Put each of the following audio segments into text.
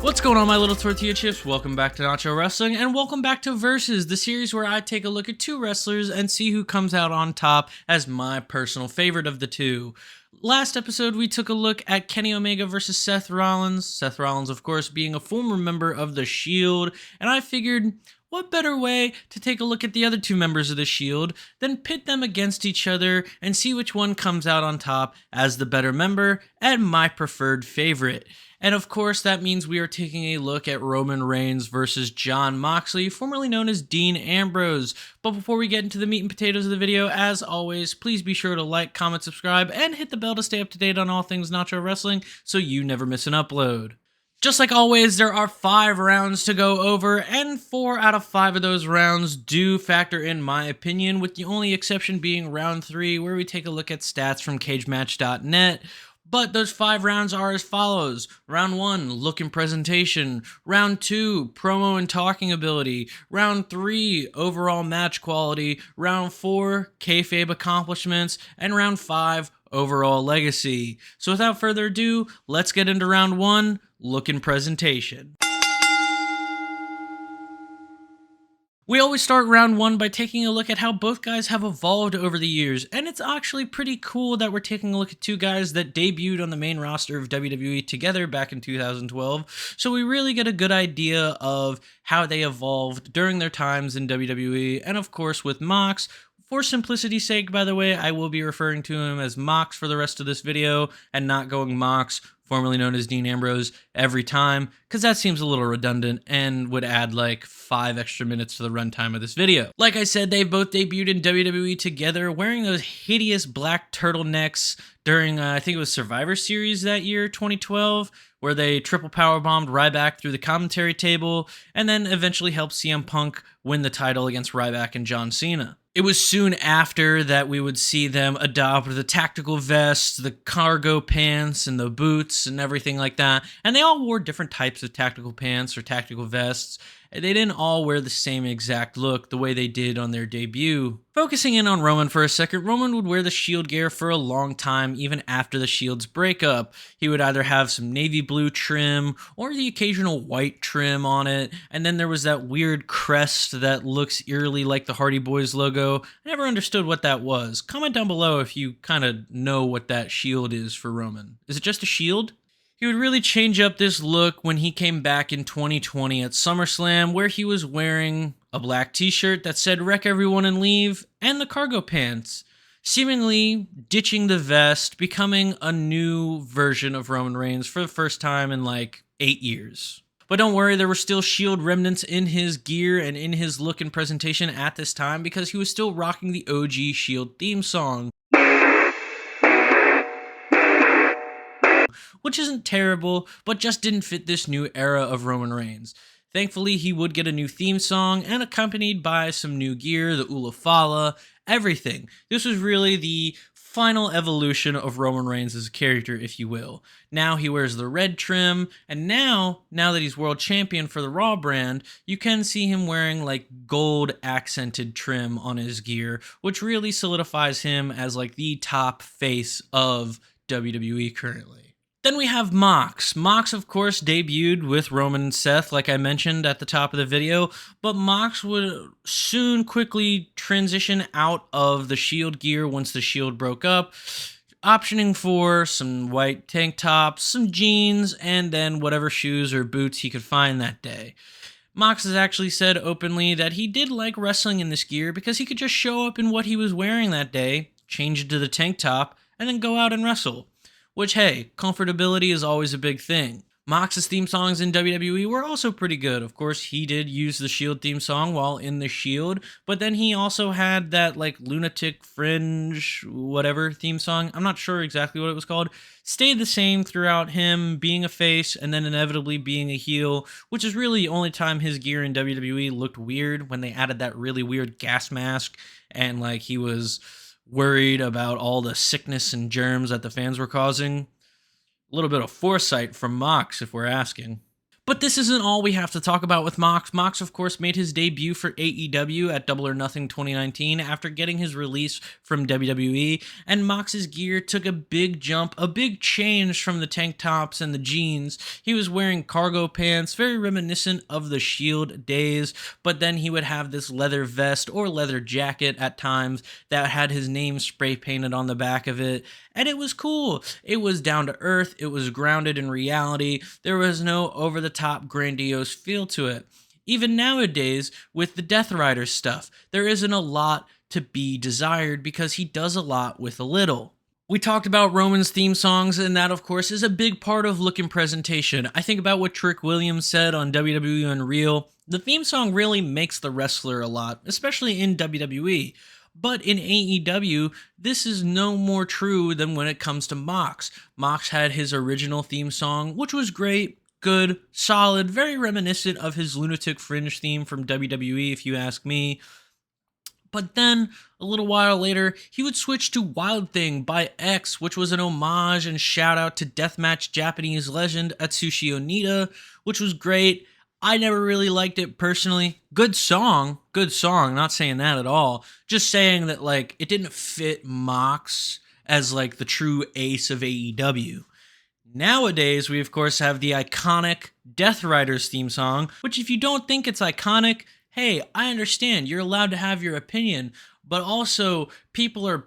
What's going on, my little tortilla chips? Welcome back to Nacho Wrestling, and welcome back to Versus, the series where I take a look at two wrestlers and see who comes out on top as my personal favorite of the two. Last episode, we took a look at Kenny Omega versus Seth Rollins. Seth Rollins, of course, being a former member of The Shield, and I figured, what better way to take a look at the other two members of The Shield than pit them against each other and see which one comes out on top as the better member and my preferred favorite. And of course, that means we are taking a look at Roman Reigns versus Jon Moxley, formerly known as Dean Ambrose. But before we get into the meat and potatoes of the video, as always, please be sure to like, comment, subscribe, and hit the bell to stay up to date on all things Nacho Wrestling so you never miss an upload. Just like always, there are 5 rounds to go over, and 4 out of 5 of those rounds do factor in my opinion, with the only exception being round 3, where we take a look at stats from cagematch.net. But those 5 rounds are as follows. Round 1, look and presentation. Round 2, promo and talking ability. Round 3, overall match quality. Round 4, kayfabe accomplishments. And round 5, overall legacy. So without further ado, let's get into round 1, look and presentation. We always start round 1 by taking a look at how both guys have evolved over the years, and it's actually pretty cool that we're taking a look at two guys that debuted on the main roster of WWE together back in 2012, so we really get a good idea of how they evolved during their times in WWE, and of course with Mox. For simplicity's sake, by the way, I will be referring to him as Mox for the rest of this video, and not going Mox, formerly known as Dean Ambrose, every time, because that seems a little redundant and would add like 5 extra minutes to the runtime of this video. Like I said, they both debuted in WWE together, wearing those hideous black turtlenecks during, I think it was Survivor Series that year, 2012, where they triple powerbombed Ryback through the commentary table, and then eventually helped CM Punk win the title against Ryback and John Cena. It was soon after that we would see them adopt the tactical vests, the cargo pants, and the boots, and everything like that. And they all wore different types of tactical pants or tactical vests. They didn't all wear the same exact look the way they did on their debut. Focusing in on Roman for a second, Roman would wear the Shield gear for a long time, even after the Shield's breakup. He would either have some navy blue trim or the occasional white trim on it, and then there was that weird crest that looks eerily like the Hardy Boys logo. I never understood what that was. Comment down below if you kind of know what that shield is for Roman. Is it just a shield? He would really change up this look when he came back in 2020 at SummerSlam, where he was wearing a black t-shirt that said "Wreck everyone and leave" and the cargo pants, seemingly ditching the vest, becoming a new version of Roman Reigns for the first time in like 8 years. But don't worry, there were still Shield remnants in his gear and in his look and presentation at this time, because he was still rocking the OG Shield theme song, which isn't terrible, but just didn't fit this new era of Roman Reigns. Thankfully, he would get a new theme song, and accompanied by some new gear, the Ula Fala, everything. This was really the final evolution of Roman Reigns as a character, if you will. Now he wears the red trim, and now that he's world champion for the Raw brand, you can see him wearing like gold accented trim on his gear, which really solidifies him as like the top face of WWE currently. Then we have Mox. Mox, of course, debuted with Roman and Seth, like I mentioned at the top of the video, but Mox would soon quickly transition out of the Shield gear once the Shield broke up, optioning for some white tank tops, some jeans, and then whatever shoes or boots he could find that day. Mox has actually said openly that he did like wrestling in this gear because he could just show up in what he was wearing that day, change it to the tank top, and then go out and wrestle. Which, hey, comfortability is always a big thing. Mox's theme songs in WWE were also pretty good. Of course, he did use the Shield theme song while in the Shield, but then he also had that, like, Lunatic Fringe, whatever theme song. I'm not sure exactly what it was called. Stayed the same throughout him being a face and then inevitably being a heel, which is really the only time his gear in WWE looked weird, when they added that really weird gas mask and, like, he was worried about all the sickness and germs that the fans were causing. A little bit of foresight from Mox, if we're asking. But this isn't all we have to talk about with Mox. Mox, of course, made his debut for AEW at Double or Nothing 2019 after getting his release from WWE, and Mox's gear took a big jump, a big change from the tank tops and the jeans. He was wearing cargo pants, very reminiscent of the Shield days, but then he would have this leather vest or leather jacket at times that had his name spray painted on the back of it, and it was cool. It was down to earth, it was grounded in reality, there was no over-the-top grandiose feel to it. Even nowadays, with the Death Rider stuff, there isn't a lot to be desired because he does a lot with a little. We talked about Roman's theme songs, and that, of course, is a big part of look and presentation. I think about what Trick Williams said on WWE Unreal. The theme song really makes the wrestler a lot, especially in WWE. But in AEW, this is no more true than when it comes to Mox. Mox had his original theme song, which was great, good, solid, very reminiscent of his Lunatic Fringe theme from WWE, if you ask me. But then, a little while later, he would switch to Wild Thing by X, which was an homage and shout out to deathmatch Japanese legend Atsushi Onita, which was great. I never really liked it personally. Good song, not saying that at all. Just saying that, like, it didn't fit Mox as, like, the true ace of AEW. Nowadays, we of course have the iconic Death Riders theme song, which if you don't think it's iconic, hey, I understand, you're allowed to have your opinion, but also people are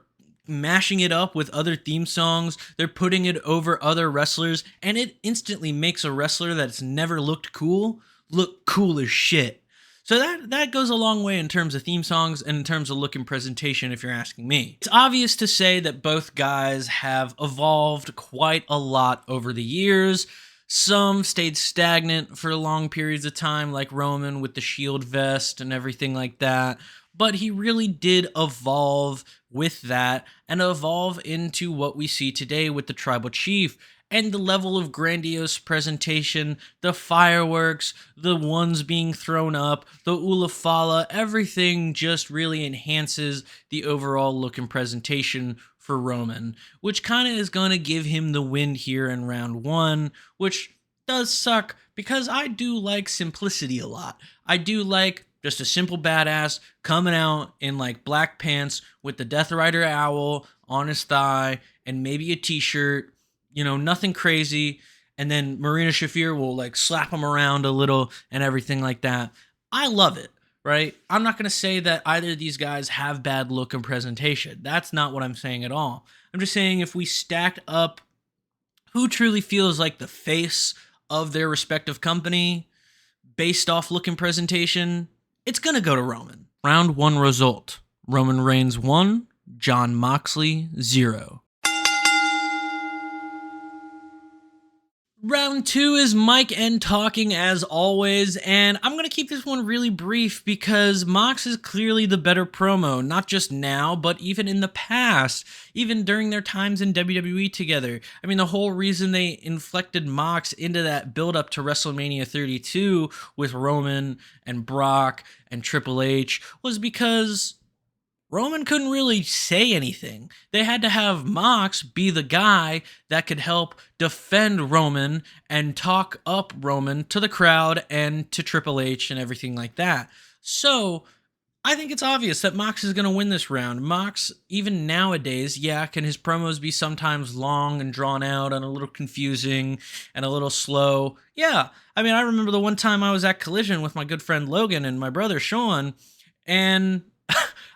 mashing it up with other theme songs, they're putting it over other wrestlers, and it instantly makes a wrestler that's never looked cool look cool as shit. So that goes a long way in terms of theme songs and in terms of look and presentation, if you're asking me. It's obvious to say that both guys have evolved quite a lot over the years. Some stayed stagnant for long periods of time, like Roman with the Shield vest and everything like that. But he really did evolve with that and evolve into what we see today with the Tribal Chief. And the level of grandiose presentation, the fireworks, the ones being thrown up, the Ulafala, everything just really enhances the overall look and presentation for Roman, which kind of is going to give him the win here in round one, which does suck because I do like simplicity a lot. I do like just a simple badass coming out in like black pants with the Death Rider owl on his thigh and maybe a t-shirt. You know, nothing crazy, and then Marina Shafir will like slap him around a little and everything like that. I love it, right? I'm not going to say that either of these guys have bad look and presentation. That's not what I'm saying at all. I'm just saying if we stacked up who truly feels like the face of their respective company based off look and presentation, it's going to go to Roman. Round one result. Roman Reigns 1, Jon Moxley 0. Round two is Mike N talking as always, and I'm going to keep this one really brief because Mox is clearly the better promo, not just now, but even in the past, even during their times in WWE together. I mean, the whole reason they inflected Mox into that build-up to WrestleMania 32 with Roman and Brock and Triple H was because Roman couldn't really say anything. They had to have Mox be the guy that could help defend Roman and talk up Roman to the crowd and to Triple H and everything like that. So I think it's obvious that Mox is going to win this round. Mox, even nowadays, yeah, can his promos be sometimes long and drawn out and a little confusing and a little slow? Yeah. I mean, I remember the one time I was at Collision with my good friend Logan and my brother Sean, and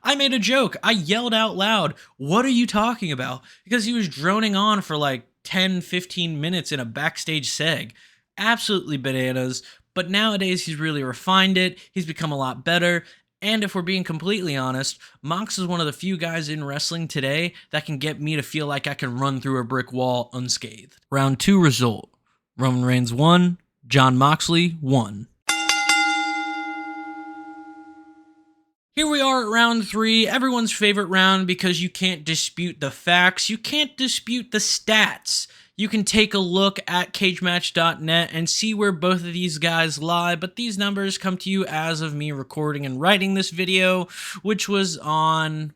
I made a joke. I yelled out loud, "What are you talking about?" Because he was droning on for like 10, 15 minutes in a backstage seg. Absolutely bananas. But nowadays, he's really refined it. He's become a lot better. And if we're being completely honest, Mox is one of the few guys in wrestling today that can get me to feel like I can run through a brick wall unscathed. Round two result. Roman Reigns 1, Jon Moxley 1. Here we are at round three, everyone's favorite round because you can't dispute the facts, you can't dispute the stats. You can take a look at cagematch.net and see where both of these guys lie, but these numbers come to you as of me recording and writing this video, which was on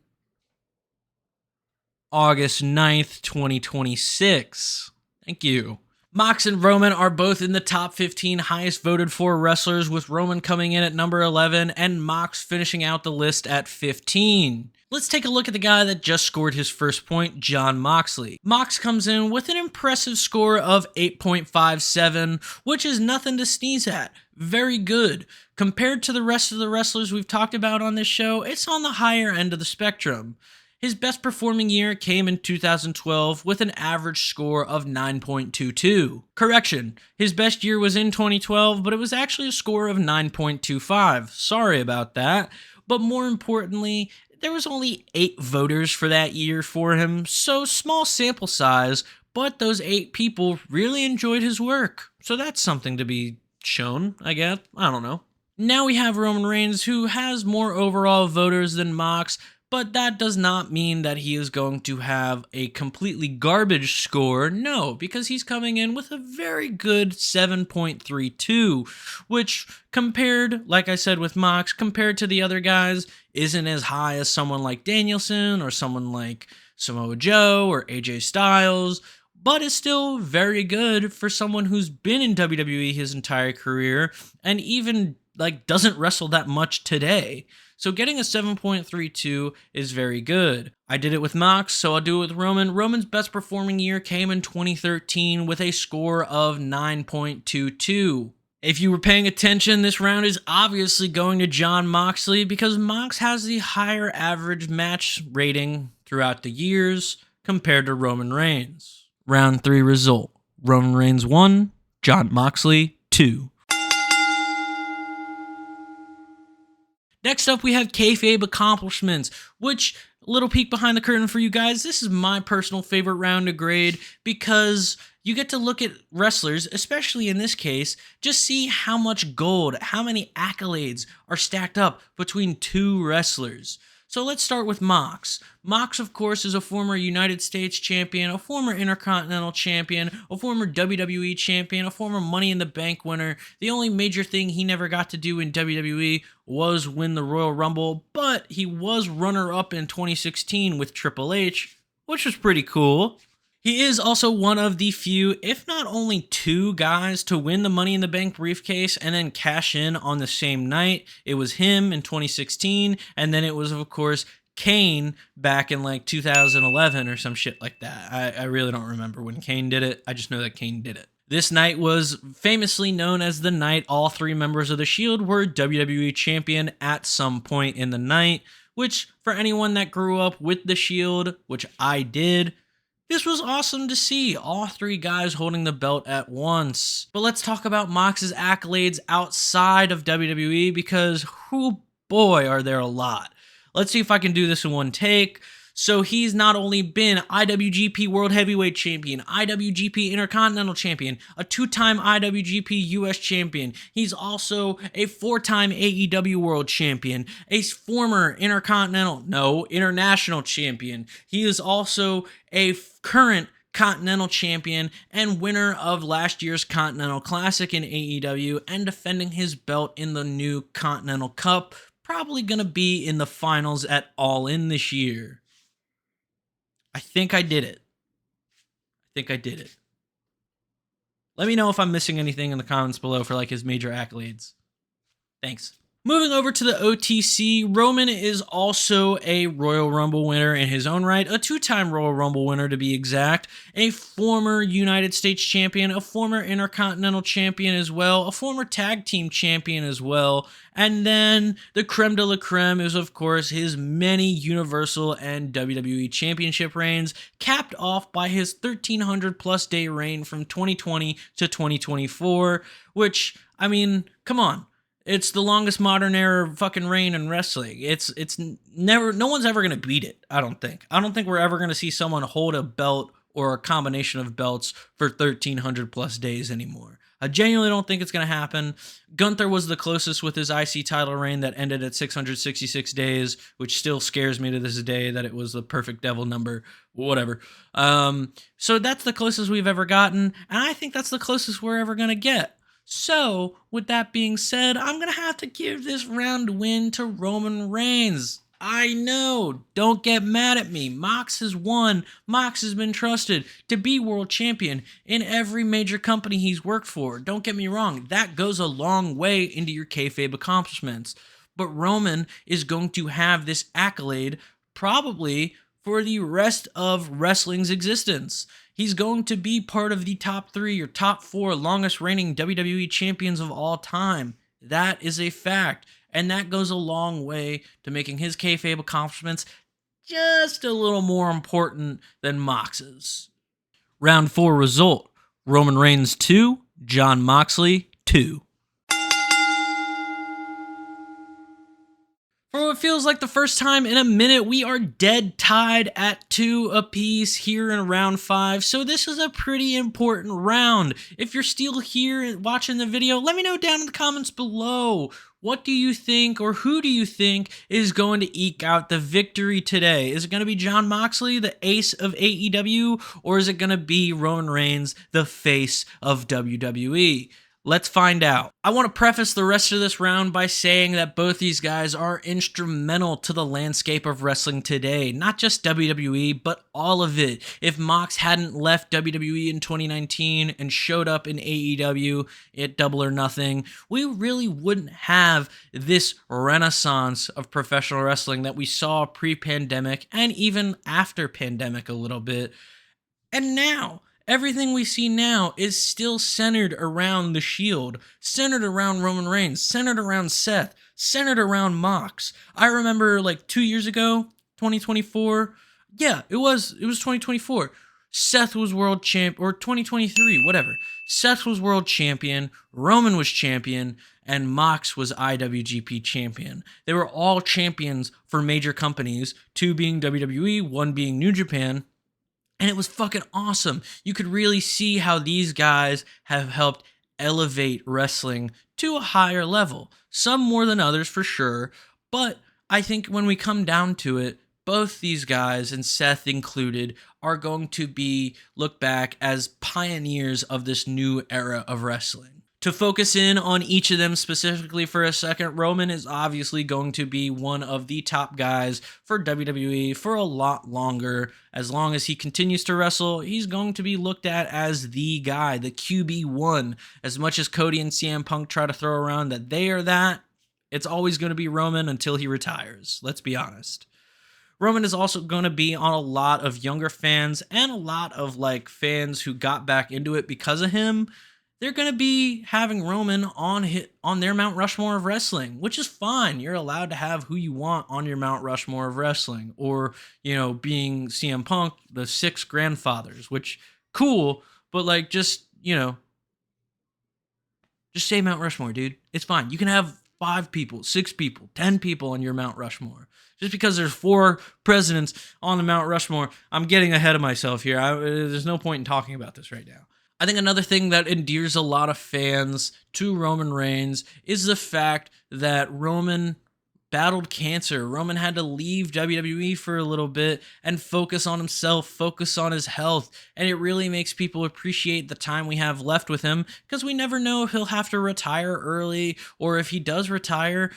August 9th, 2026. Thank you. Mox and Roman are both in the top 15 highest voted for wrestlers, with Roman coming in at number 11 and Mox finishing out the list at 15. Let's take a look at the guy that just scored his first point, Jon Moxley. Mox comes in with an impressive score of 8.57, which is nothing to sneeze at. Very good. Compared to the rest of the wrestlers we've talked about on this show, it's on the higher end of the spectrum. His best performing year came in 2012 with an average score of 9.22. Correction, his best year was in 2012, but it was actually a score of 9.25. Sorry about that. But more importantly, there was only 8 voters for that year for him, so small sample size, but those 8 people really enjoyed his work. So that's something to be shown, I guess. I don't know. Now we have Roman Reigns, who has more overall voters than Mox, but that does not mean that he is going to have a completely garbage score. No, because he's coming in with a very good 7.32, which compared, like I said with Mox, compared to the other guys, isn't as high as someone like Danielson or someone like Samoa Joe or AJ Styles, but is still very good for someone who's been in WWE his entire career and even doesn't wrestle that much today. So getting a 7.32 is very good. I did it with Mox, so I'll do it with Roman. Roman's best performing year came in 2013 with a score of 9.22. If you were paying attention, this round is obviously going to Jon Moxley because Mox has the higher average match rating throughout the years compared to Roman Reigns. Round 3 result. Roman Reigns 1, Jon Moxley 2. Next up, we have kayfabe accomplishments, which, little peek behind the curtain for you guys, this is my personal favorite round to grade because you get to look at wrestlers, especially in this case, just see how much gold, how many accolades are stacked up between 2 wrestlers. So let's start with Mox. Mox, of course, is a former United States champion, a former Intercontinental champion, a former WWE champion, a former Money in the Bank winner. The only major thing he never got to do in WWE was win the Royal Rumble, but he was runner-up in 2016 with Triple H, which was pretty cool. He is also one of the few, if not only 2 guys to win the Money in the Bank briefcase and then cash in on the same night. It was him in 2016, and then it was, of course, Kane back in 2011 or some shit like that. I really don't remember when Kane did it. I just know that Kane did it. This night was famously known as the night all 3 members of the Shield were WWE champion at some point in the night, which for anyone that grew up with the Shield, which I did, this was awesome to see, all 3 guys holding the belt at once. But let's talk about Mox's accolades outside of WWE because, oh boy, are there a lot. Let's see if I can do this in one take. So he's not only been IWGP World Heavyweight Champion, IWGP Intercontinental Champion, a 2-time IWGP US Champion. He's also a 4-time AEW World Champion, a former International Champion. He is also a current Continental Champion and winner of last year's Continental Classic in AEW and defending his belt in the new Continental Cup. Probably going to be in the finals at All In this year. I think I did it. Let me know if I'm missing anything in the comments below for his major accolades. Thanks. Moving over to the OTC, Roman is also a Royal Rumble winner in his own right, a 2-time Royal Rumble winner to be exact, a former United States champion, a former Intercontinental champion as well, a former tag team champion as well, and then the creme de la creme is, of course, his many Universal and WWE championship reigns, capped off by his 1,300-plus day reign from 2020 to 2024, which, I mean, come on. It's the longest modern era fucking reign in wrestling. It's never, no one's ever going to beat it, I don't think. I don't think we're ever going to see someone hold a belt or a combination of belts for 1,300 plus days anymore. I genuinely don't think it's going to happen. Gunther was the closest with his IC title reign that ended at 666 days, which still scares me to this day that it was the perfect devil number, whatever. So that's the closest we've ever gotten, and I think that's the closest we're ever going to get. So, with that being said, I'm going to have to give this round win to Roman Reigns. I know. Don't get mad at me. Mox has won. Mox has been trusted to be world champion in every major company he's worked for. Don't get me wrong. That goes a long way into your kayfabe accomplishments. But Roman is going to have this accolade probably for the rest of wrestling's existence. He's going to be part of the top 3 or top 4 longest reigning WWE champions of all time. That is a fact. And that goes a long way to making his kayfabe accomplishments just a little more important than Mox's. Round 4 result: Roman Reigns 2, Jon Moxley 2. For what feels like the first time in a minute, we are dead tied at 2 apiece here in round 5, so this is a pretty important round. If you're still here watching the video, let me know down in the comments below. What do you think, or who do you think is going to eke out the victory today? Is it going to be Jon Moxley, the ace of AEW, or is it going to be Roman Reigns, the face of WWE? Let's find out. I want to preface the rest of this round by saying that both these guys are instrumental to the landscape of wrestling today. Not just WWE, but all of it. If Mox hadn't left WWE in 2019 and showed up in AEW at Double or Nothing, we really wouldn't have this renaissance of professional wrestling that we saw pre-pandemic and even after pandemic a little bit. And now, everything we see now is still centered around the Shield, centered around Roman Reigns, centered around Seth, centered around Mox. I remember like 2 years ago, 2024. Yeah, it was 2024. Seth was world champ, or 2023, whatever. Seth was world champion, Roman was champion, and Mox was IWGP champion. They were all champions for major companies, 2 being WWE, 1 being New Japan. And it was fucking awesome. You could really see how these guys have helped elevate wrestling to a higher level. Some more than others for sure. But I think when we come down to it, both these guys, and Seth included, are going to be looked back as pioneers of this new era of wrestling. To focus in on each of them specifically for a second, Roman is obviously going to be one of the top guys for WWE for a lot longer. As long as he continues to wrestle, he's going to be looked at as the guy, the QB1. As much as Cody and CM Punk try to throw around that they are that, it's always going to be Roman until he retires. Let's be honest. Roman is also going to be on a lot of younger fans and a lot of fans who got back into it because of him. They're going to be having Roman on their Mount Rushmore of wrestling, which is fine. You're allowed to have who you want on your Mount Rushmore of wrestling. Or, being CM Punk, the 6 grandfathers, which, cool, but just say Mount Rushmore, dude. It's fine. You can have 5 people, 6 people, 10 people on your Mount Rushmore. Just because there's 4 presidents on the Mount Rushmore, I'm getting ahead of myself here. There's no point in talking about this right now. I think another thing that endears a lot of fans to Roman Reigns is the fact that Roman battled cancer. Roman had to leave WWE for a little bit and focus on himself, focus on his health, and it really makes people appreciate the time we have left with him, because we never know if he'll have to retire early, or if he does retire,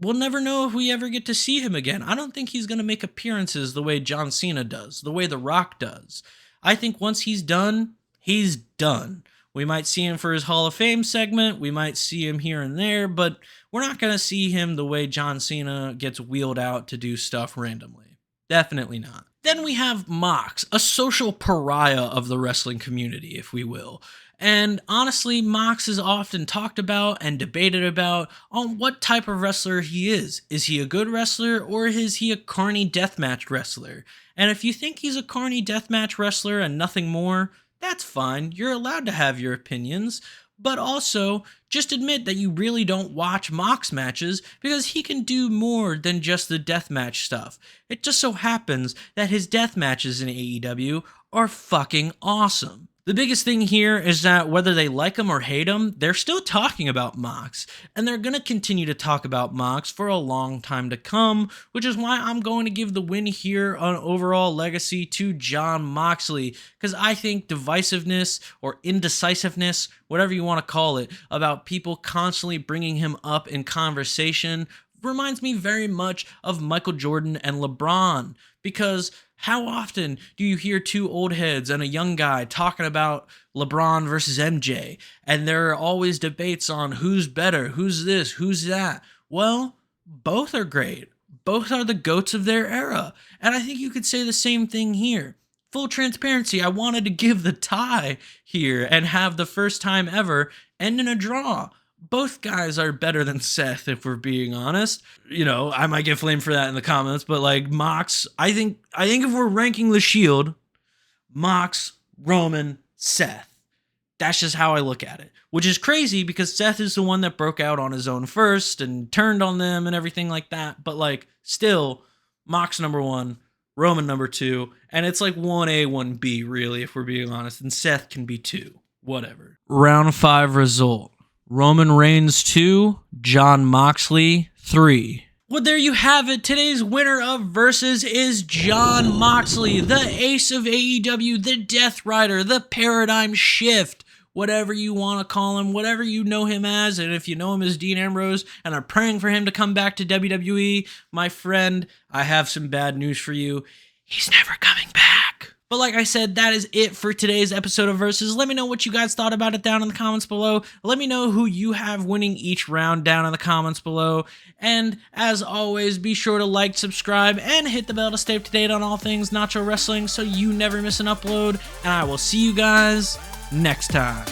we'll never know if we ever get to see him again. I don't think he's going to make appearances the way John Cena does, the way The Rock does. I think once he's done, he's done. We might see him for his Hall of Fame segment. We might see him here and there, but we're not going to see him the way John Cena gets wheeled out to do stuff randomly. Definitely not. Then we have Mox, a social pariah of the wrestling community, if we will. And honestly, Mox is often talked about and debated about on what type of wrestler he is. Is he a good wrestler, or is he a carny deathmatch wrestler? And if you think he's a carny deathmatch wrestler and nothing more, that's fine. You're allowed to have your opinions, but also just admit that you really don't watch Mox matches, because he can do more than just the deathmatch stuff. It just so happens that his death matches in AEW are fucking awesome. The biggest thing here is that whether they like him or hate him, they're still talking about Mox, and they're going to continue to talk about Mox for a long time to come, which is why I'm going to give the win here on overall legacy to Jon Moxley, because I think divisiveness or indecisiveness, whatever you want to call it, about people constantly bringing him up in conversation reminds me very much of Michael Jordan and LeBron, because how often do you hear two old heads and a young guy talking about LeBron versus MJ? And there are always debates on who's better, who's this, who's that. Well, both are great. Both are the GOATs of their era. And I think you could say the same thing here. Full transparency, I wanted to give the tie here and have the first time ever end in a draw. Both guys are better than Seth, if we're being honest. You know, I might get flamed for that in the comments, but like Mox, I think if we're ranking the Shield, Mox, Roman, Seth. That's just how I look at it. Which is crazy because Seth is the one that broke out on his own first and turned on them and everything like that. But like, still, Mox number 1, Roman number 2, and it's like 1A, 1B, really, if we're being honest. And Seth can be 2. Whatever. Round 5 result. Roman Reigns 2, Jon Moxley 3. Well, there you have it. Today's winner of Versus is Jon Moxley, the ace of AEW, the Death Rider, the Paradigm Shift, whatever you want to call him, whatever you know him as. And if you know him as Dean Ambrose and are praying for him to come back to WWE, my friend, I have some bad news for you. He's never coming back. But like I said, that is it for today's episode of Versus. Let me know what you guys thought about it down in the comments below. Let me know who you have winning each round down in the comments below. And as always, be sure to like, subscribe, and hit the bell to stay up to date on all things Nacho Wrestling so you never miss an upload. And I will see you guys next time.